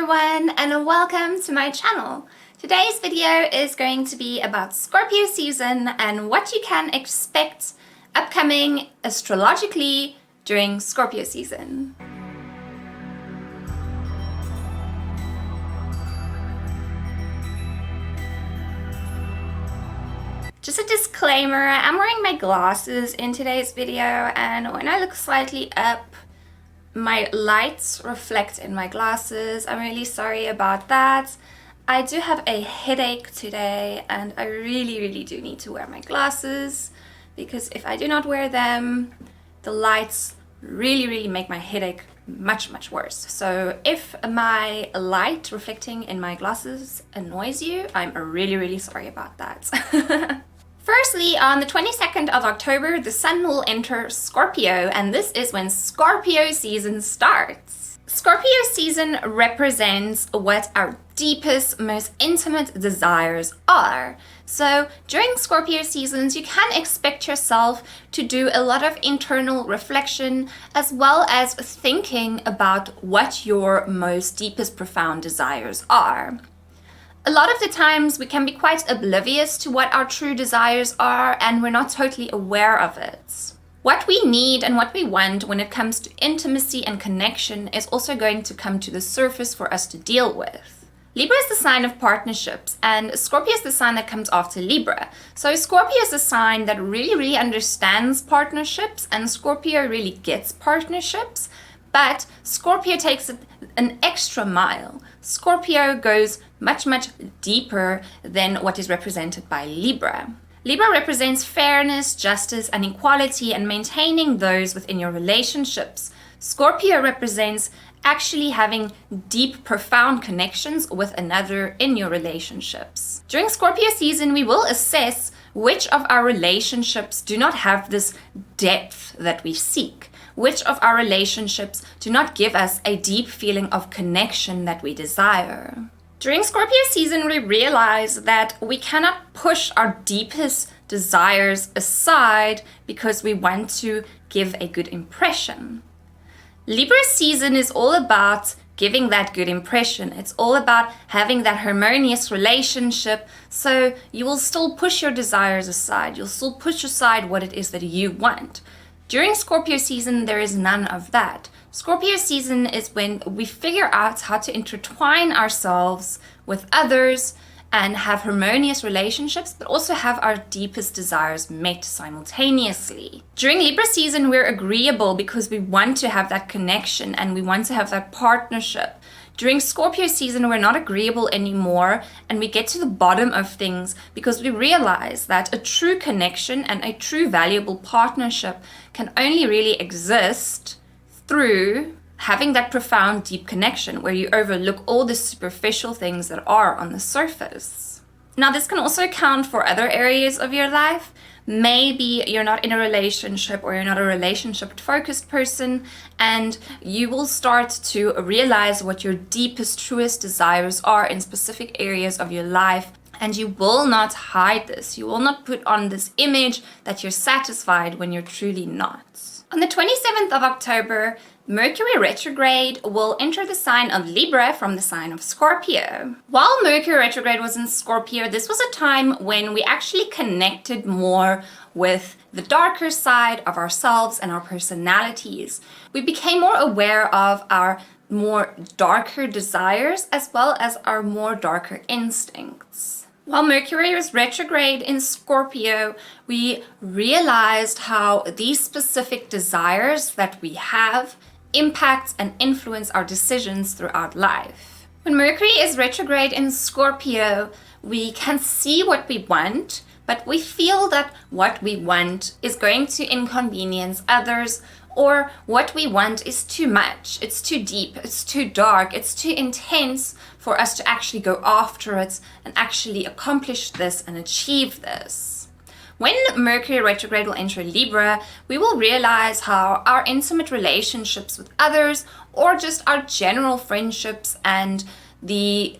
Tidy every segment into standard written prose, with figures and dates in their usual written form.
everyone, and welcome to my channel. Today's video is going to be about Scorpio season and what you can expect upcoming astrologically during Scorpio season. Just a disclaimer, I'm wearing my glasses in today's video, and when I look slightly up, my lights reflect in my glasses. I'm really sorry about that. I do have a headache today, and I really do need to wear my glasses, because if I do not wear them, the lights really make my headache much worse. So if my light reflecting in my glasses annoys you, I'm really sorry about that. Firstly, on the 22nd of October, the sun will enter Scorpio, and this is when Scorpio season starts. Scorpio season represents what our deepest, most intimate desires are. So during Scorpio seasons, you can expect yourself to do a lot of internal reflection, as well as thinking about what your most deepest, profound desires are. A lot of the times we can be quite oblivious to what our true desires are, and we're not totally aware of it. What we need and what we want when it comes to intimacy and connection is also going to come to the surface for us to deal with. Libra is the sign of partnerships, and Scorpio is the sign that comes after Libra. So Scorpio is a sign that really understands partnerships, and Scorpio really gets partnerships. But Scorpio takes it an extra mile. Scorpio goes much deeper than what is represented by Libra. Libra represents fairness, justice, and equality, and maintaining those within your relationships. Scorpio represents actually having deep, profound connections with another in your relationships. During Scorpio season, we will assess which of our relationships do not have this depth that we seek. Which of our relationships do not give us a deep feeling of connection that we desire. During Scorpio season, we realize that we cannot push our deepest desires aside because we want to give a good impression. Libra season is all about giving that good impression. It's all about having that harmonious relationship, so you will still push your desires aside. You'll still push aside what it is that you want. During Scorpio season, there is none of that. Scorpio season is when we figure out how to intertwine ourselves with others and have harmonious relationships, but also have our deepest desires met simultaneously. During Libra season, we're agreeable because we want to have that connection and we want to have that partnership. During Scorpio season, we're not agreeable anymore, and we get to the bottom of things because we realize that a true connection and a true valuable partnership can only really exist through having that profound, deep connection where you overlook all the superficial things that are on the surface. Now, this can also count for other areas of your life. Maybe you're not in a relationship, or you're not a relationship-focused person, and you will start to realize what your deepest, truest desires are in specific areas of your life, and you will not hide this. You will not put on this image that you're satisfied when you're truly not. On the 27th of October, Mercury retrograde will enter the sign of Libra from the sign of Scorpio. While Mercury retrograde was in Scorpio, this was a time when we actually connected more with the darker side of ourselves and our personalities. We became more aware of our more darker desires as well as our more darker instincts. While Mercury was retrograde in Scorpio, we realized how these specific desires that we have impact and influence our decisions throughout life. When Mercury is retrograde in Scorpio, we can see what we want, but we feel that what we want is going to inconvenience others, or what we want is too much, it's too deep, it's too dark, it's too intense for us to actually go after it and actually accomplish this and achieve this. When Mercury retrograde will enter Libra, we will realize how our intimate relationships with others, or just our general friendships and the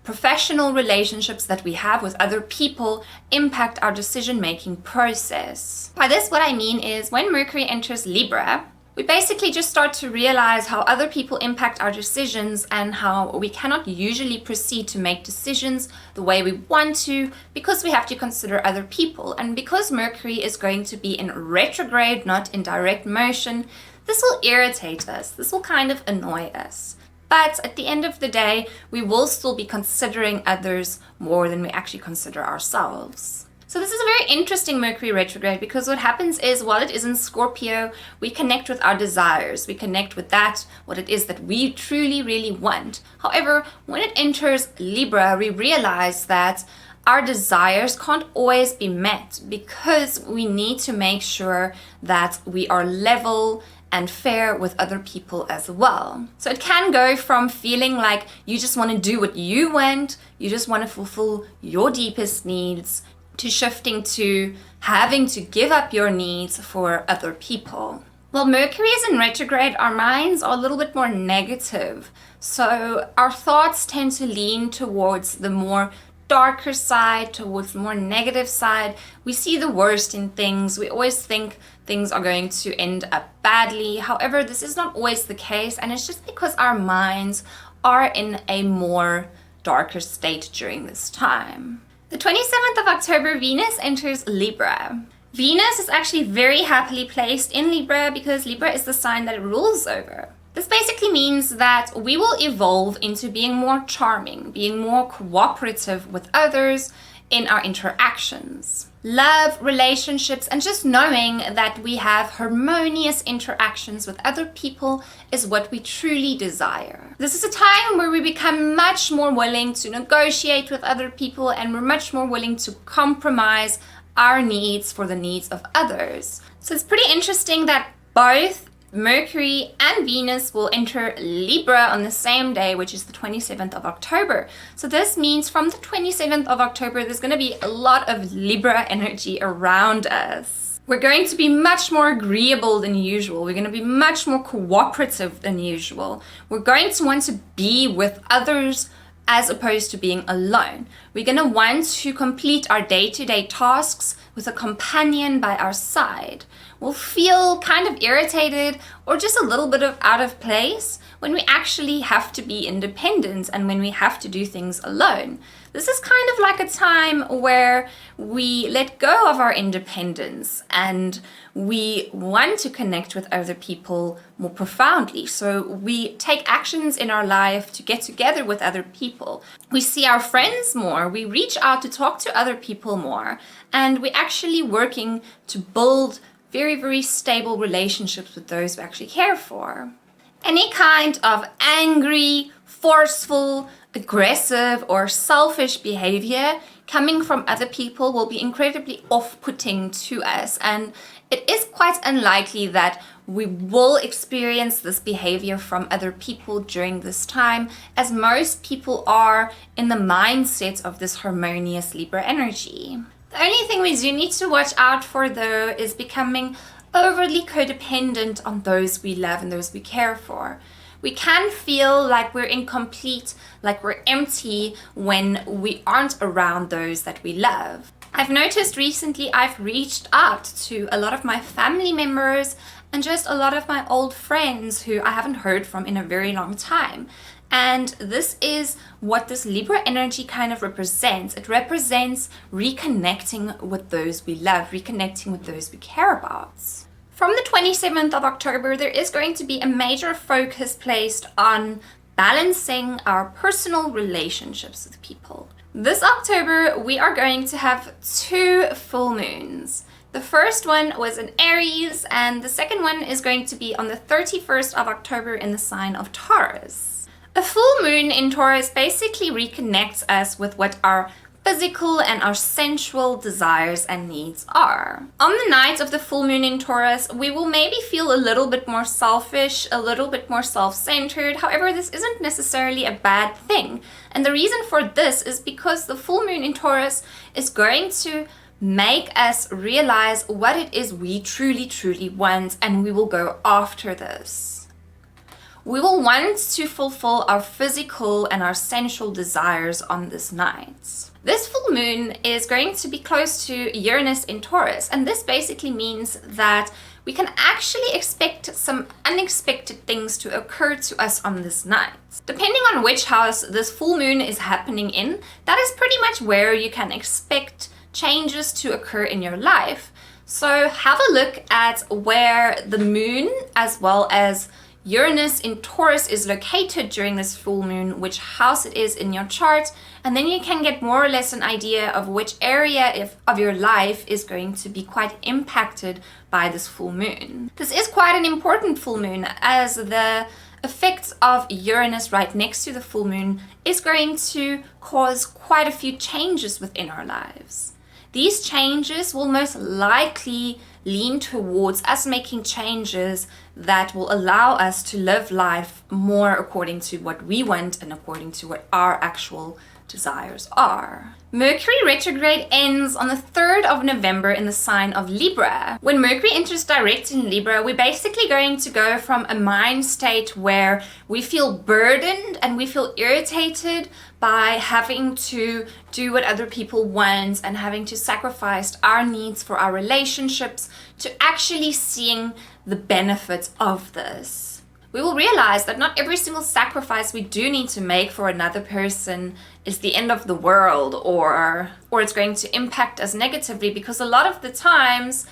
professional relationships that we have with other people, impact our decision-making process. By this, what I mean is when Mercury enters Libra, We basically just start to realize how other people impact our decisions and how we cannot usually proceed to make decisions the way we want to because we have to consider other people. And because Mercury is going to be in retrograde, not in direct motion, this will irritate us. This will kind of annoy us. But at the end of the day, we will still be considering others more than we actually consider ourselves. So this is a very interesting Mercury retrograde because what happens is while it is in Scorpio, we connect with our desires. We connect with that, what it is that we truly, really want. However, when it enters Libra, we realize that our desires can't always be met because we need to make sure that we are level and fair with other people as well. So it can go from feeling like you just want to do what you want, you just want to fulfill your deepest needs, to shifting to having to give up your needs for other people. While Mercury is in retrograde, our minds are a little bit more negative. So our thoughts tend to lean towards the more darker side, towards the more negative side. We see the worst in things. We always think things are going to end up badly. However, this is not always the case, and it's just because our minds are in a more darker state during this time. The 27th of October, Venus enters Libra. Venus is actually very happily placed in Libra because Libra is the sign that it rules over. This basically means that we will evolve into being more charming, being more cooperative with others in our interactions. Love, relationships, and just knowing that we have harmonious interactions with other people is what we truly desire. This is a time where we become much more willing to negotiate with other people, and we're much more willing to compromise our needs for the needs of others. So it's pretty interesting that both Mercury and Venus will enter Libra on the same day, which is the 27th of October. So this means from the 27th of October, there's going to be a lot of Libra energy around us. We're going to be much more agreeable than usual. We're going to be much more cooperative than usual. We're going to want to be with others as opposed to being alone. We're going to want to complete our day-to-day tasks with a companion by our side. We'll feel kind of irritated or just a little bit of out of place when we actually have to be independent and when we have to do things alone. This is kind of like a time where we let go of our independence and we want to connect with other people more profoundly. So we take actions in our life to get together with other people. We see our friends more, we reach out to talk to other people more, and we're actually working to build very, very stable relationships with those we actually care for. Any kind of angry, forceful, aggressive, or selfish behavior coming from other people will be incredibly off-putting to us, and it is quite unlikely that we will experience this behavior from other people during this time, as most people are in the mindset of this harmonious Libra energy. The only thing we do need to watch out for, though, is becoming overly codependent on those we love and those we care for. We can feel like we're incomplete, like we're empty when we aren't around those that we love. I've noticed recently I've reached out to a lot of my family members and just a lot of my old friends who I haven't heard from in a very long time. And this is what this Libra energy kind of represents. It represents reconnecting with those we love, reconnecting with those we care about. From the 27th of October, there is going to be a major focus placed on balancing our personal relationships with people. This October, we are going to have 2 full moons. The first one was in Aries, and the second one is going to be on the 31st of October in the sign of Taurus. A full moon in Taurus basically reconnects us with what our physical and our sensual desires and needs are. On the night of the full moon in Taurus, we will maybe feel a little bit more selfish, a little bit more self-centered. However, this isn't necessarily a bad thing. And the reason for this is because the full moon in Taurus is going to make us realize what it is we truly, truly want, and we will go after this. We will want to fulfill our physical and our sensual desires on this night. This full moon is going to be close to Uranus in Taurus, and this basically means that we can actually expect some unexpected things to occur to us on this night. Depending on which house this full moon is happening in, that is pretty much where you can expect changes to occur in your life. So have a look at where the moon as well as Uranus in Taurus is located during this full moon, which house it is in your chart, and then you can get more or less an idea of which area of your life is going to be quite impacted by this full moon. This is quite an important full moon, as the effects of Uranus right next to the full moon is going to cause quite a few changes within our lives. These changes will most likely lean towards us making changes that will allow us to live life more according to what we want and according to what our actual desires are. Mercury retrograde ends on the 3rd of November in the sign of Libra. When Mercury enters direct in Libra, we're basically going to go from a mind state where we feel burdened and we feel irritated by having to do what other people want and having to sacrifice our needs for our relationships, to actually seeing the benefits of this. We will realize that not every single sacrifice we do need to make for another person is the end of the world, or it's going to impact us negatively, because a lot of the times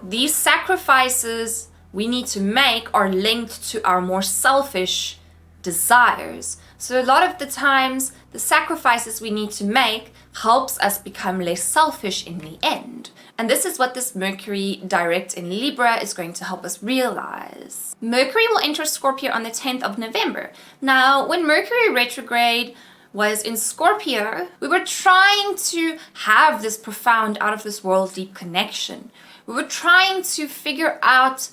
these sacrifices we need to make are linked to our more selfish desires. So a lot of the times the sacrifices we need to make helps us become less selfish in the end. And this is what this Mercury direct in Libra is going to help us realize. Mercury will enter Scorpio on the 10th of November. Now, when Mercury retrograde was in Scorpio, we were trying to have this profound, out of this world deep connection. We were trying to figure out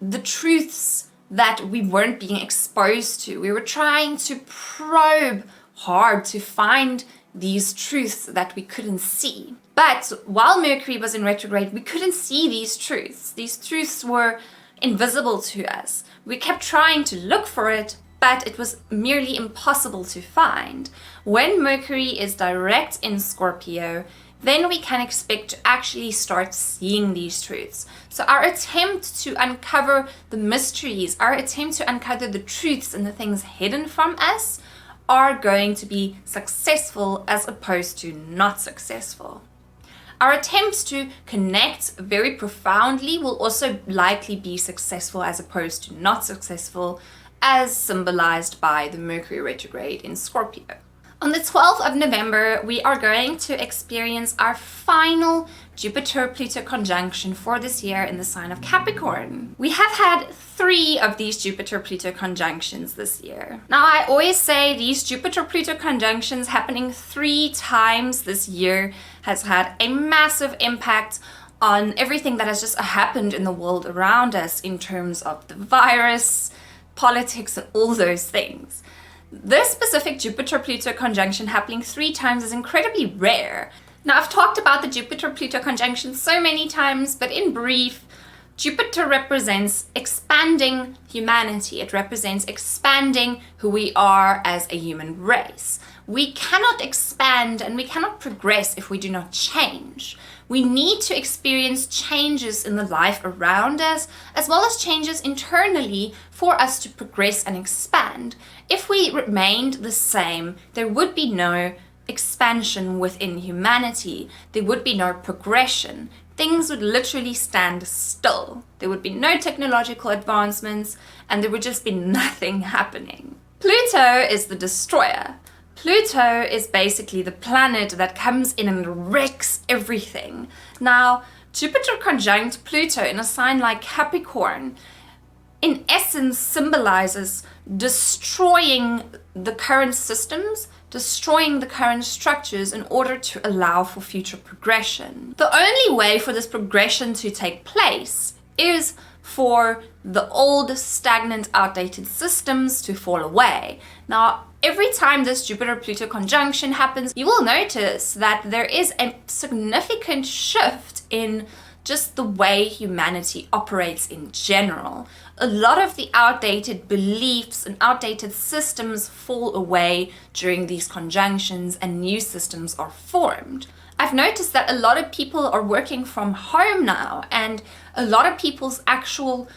the truths that we weren't being exposed to. We were trying to probe hard to find these truths that we couldn't see. But while Mercury was in retrograde, we couldn't see these truths. These truths were invisible to us. We kept trying to look for it, but it was merely impossible to find. When Mercury is direct in Scorpio, then we can expect to actually start seeing these truths. So our attempt to uncover the mysteries, our attempt to uncover the truths and the things hidden from us are going to be successful as opposed to not successful. Our attempts to connect very profoundly will also likely be successful as opposed to not successful, as symbolized by the Mercury retrograde in Scorpio. On the 12th of November, we are going to experience our final Jupiter-Pluto conjunction for this year in the sign of Capricorn. We have had 3 of these Jupiter-Pluto conjunctions this year. Now, I always say these Jupiter-Pluto conjunctions happening 3 times this year has had a massive impact on everything that has just happened in the world around us in terms of the virus, politics, and all those things. This specific Jupiter-Pluto conjunction happening 3 times is incredibly rare. Now, I've talked about the Jupiter-Pluto conjunction so many times, but in brief, Jupiter represents expanding humanity. It represents expanding who we are as a human race. We cannot expand and we cannot progress if we do not change. We need to experience changes in the life around us, as well as changes internally for us to progress and expand. If we remained the same, there would be no expansion within humanity. There would be no progression. Things would literally stand still. There would be no technological advancements, and there would just be nothing happening. Pluto is the destroyer. Pluto is basically the planet that comes in and wrecks everything. Now, Jupiter conjunct Pluto in a sign like Capricorn, in essence, symbolizes destroying the current systems, destroying the current structures in order to allow for future progression. The only way for this progression to take place is for the old, stagnant, outdated systems to fall away. Now, every time this Jupiter-Pluto conjunction happens, you will notice that there is a significant shift in just the way humanity operates in general. A lot of the outdated beliefs and outdated systems fall away during these conjunctions and new systems are formed. I've noticed that a lot of people are working from home now, and a lot of people's actual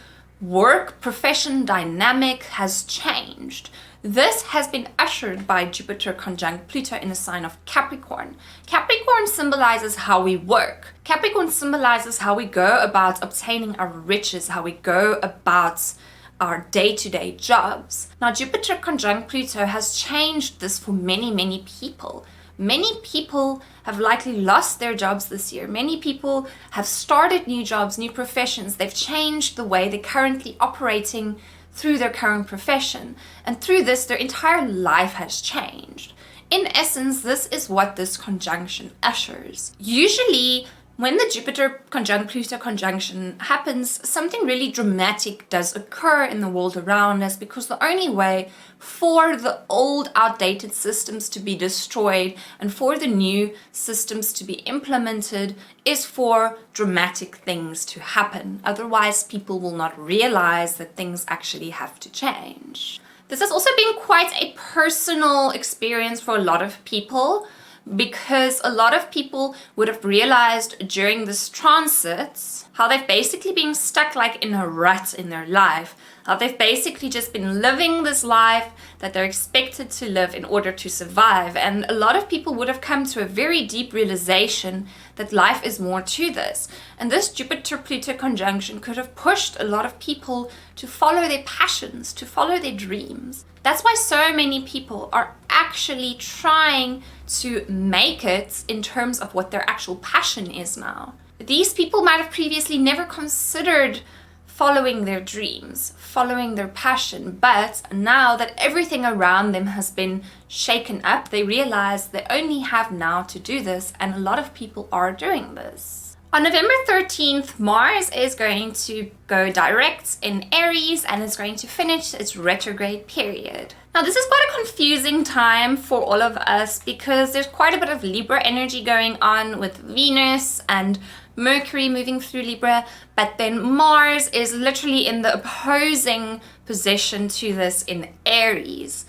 work profession dynamic has changed. This has been ushered by Jupiter conjunct Pluto in the sign of Capricorn. Capricorn symbolizes how we work. Capricorn symbolizes how we go about obtaining our riches, how we go about our day-to-day jobs. Now, Jupiter conjunct Pluto has changed this for many people. Many people have likely lost their jobs this year. Many people have started new jobs, new professions. They've changed the way they're currently operating through their current profession. And through this, their entire life has changed. In essence, this is what this conjunction ushers. Usually, when the Jupiter conjunct Pluto conjunction happens, something really dramatic does occur in the world around us, because the only way for the old outdated systems to be destroyed and for the new systems to be implemented is for dramatic things to happen. Otherwise, people will not realize that things actually have to change. This has also been quite a personal experience for a lot of people, because a lot of people would have realized during this transit how they've basically been stuck like in a rut in their life, how they've basically just been living this life that they're expected to live in order to survive. And a lot of people would have come to a very deep realization that life is more to this. And this Jupiter-Pluto conjunction could have pushed a lot of people to follow their passions, to follow their dreams. That's why so many people are actually trying to make it in terms of what their actual passion is now. These people might have previously never considered following their dreams, following their passion, but now that everything around them has been shaken up, they realize they only have now to do this, and a lot of people are doing this. On November 13th, Mars is going to go direct in Aries and it's going to finish its retrograde period. Now, this is quite a confusing time for all of us because there's quite a bit of Libra energy going on with Venus and Mercury moving through Libra, but then Mars is literally in the opposing position to this in Aries.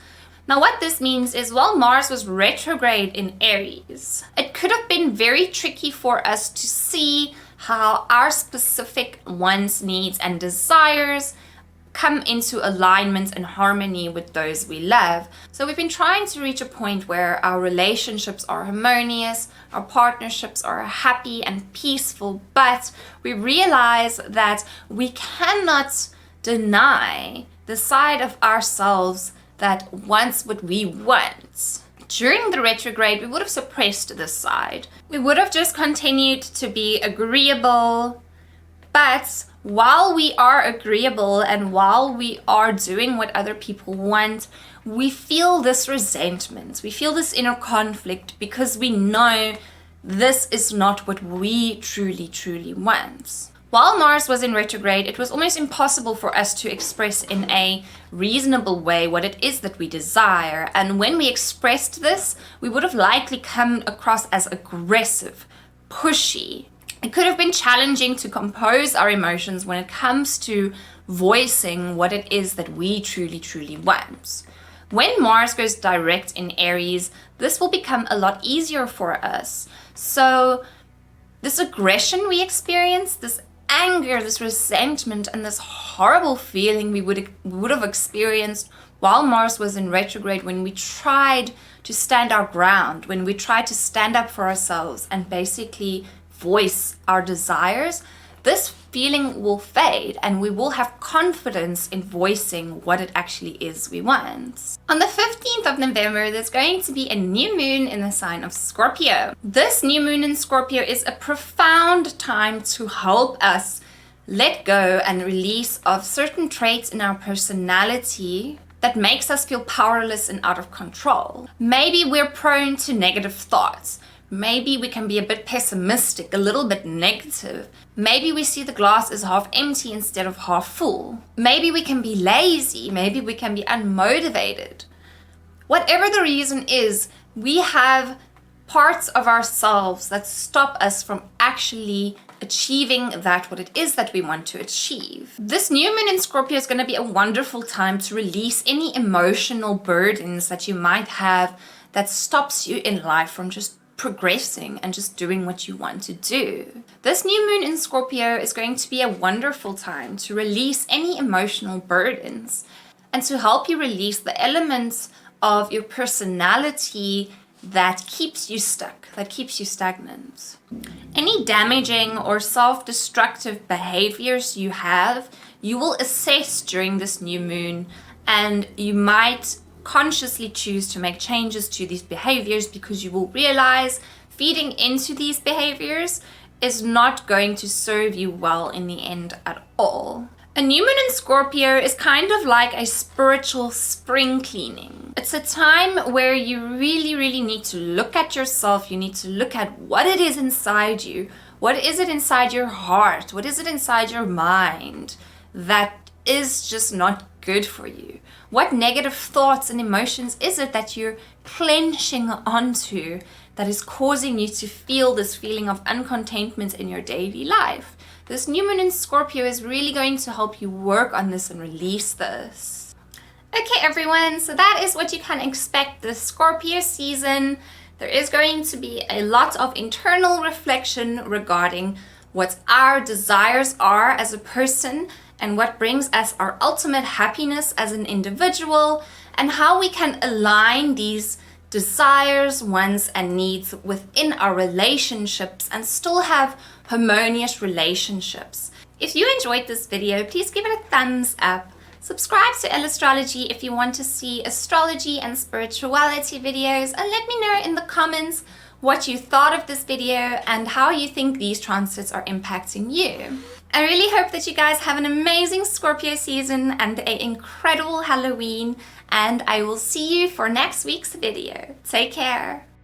Now, what this means is, while Mars was retrograde in Aries, it could have been very tricky for us to see how our specific wants, needs, and desires come into alignment and harmony with those we love. So we've been trying to reach a point where our relationships are harmonious, our partnerships are happy and peaceful, but we realize that we cannot deny the side of ourselves that wants what we want. During the retrograde, we would have suppressed this side. We would have just continued to be agreeable, but while we are agreeable and while we are doing what other people want, we feel this resentment. We feel this inner conflict because we know this is not what we truly want. While Mars was in retrograde, it was almost impossible for us to express in a reasonable way what it is that we desire. And when we expressed this, we would have likely come across as aggressive, pushy. It could have been challenging to compose our emotions when it comes to voicing what it is that we truly want. When Mars goes direct in Aries, this will become a lot easier for us. So this aggression we experience, this anger, this resentment, and this horrible feeling we would have experienced while Mars was in retrograde, when we tried to stand our ground, when we tried to stand up for ourselves and basically voice our desires, this feeling will fade and we will have confidence in voicing what it actually is we want. On the 15th of November, there's going to be a new moon in the sign of Scorpio. This new moon in Scorpio is a profound time to help us let go and release of certain traits in our personality that makes us feel powerless and out of control. Maybe we're prone to negative thoughts. Maybe we can be a bit pessimistic, a little bit negative. Maybe we see the glass as half empty instead of half full. Maybe we can be lazy. Maybe we can be unmotivated. Whatever the reason is, we have parts of ourselves that stop us from actually achieving what it is that we want to achieve. This new moon in Scorpio is going to be a wonderful time to release any emotional burdens that you might have that stops you in life from just progressing and just doing what you want to do. This new moon in Scorpio is going to be a wonderful time to release any emotional burdens and to help you release the elements of your personality that keeps you stuck, that keeps you stagnant. Any damaging or self-destructive behaviors you have, you will assess during this new moon, and you might consciously choose to make changes to these behaviors because you will realize feeding into these behaviors is not going to serve you well in the end at all. A new moon in Scorpio is kind of like a spiritual spring cleaning. It's a time where you really need to look at yourself. You need to look at what it is inside you. What is it inside your heart? What is it inside your mind that is just not good for you? What negative thoughts and emotions is it that you're clenching onto that is causing you to feel this feeling of uncontentment in your daily life? This new moon in Scorpio is really going to help you work on this and release this. Okay, everyone, so that is what you can expect this Scorpio season. There is going to be a lot of internal reflection regarding what our desires are as a person and what brings us our ultimate happiness as an individual, and how we can align these desires, wants, and needs within our relationships and still have harmonious relationships. If you enjoyed this video, please give it a thumbs up. Subscribe to EllAstrology if you want to see astrology and spirituality videos, and let me know in the comments what you thought of this video and how you think these transits are impacting you. I really hope that you guys have an amazing Scorpio season and an incredible Halloween, and I will see you for next week's video. Take care.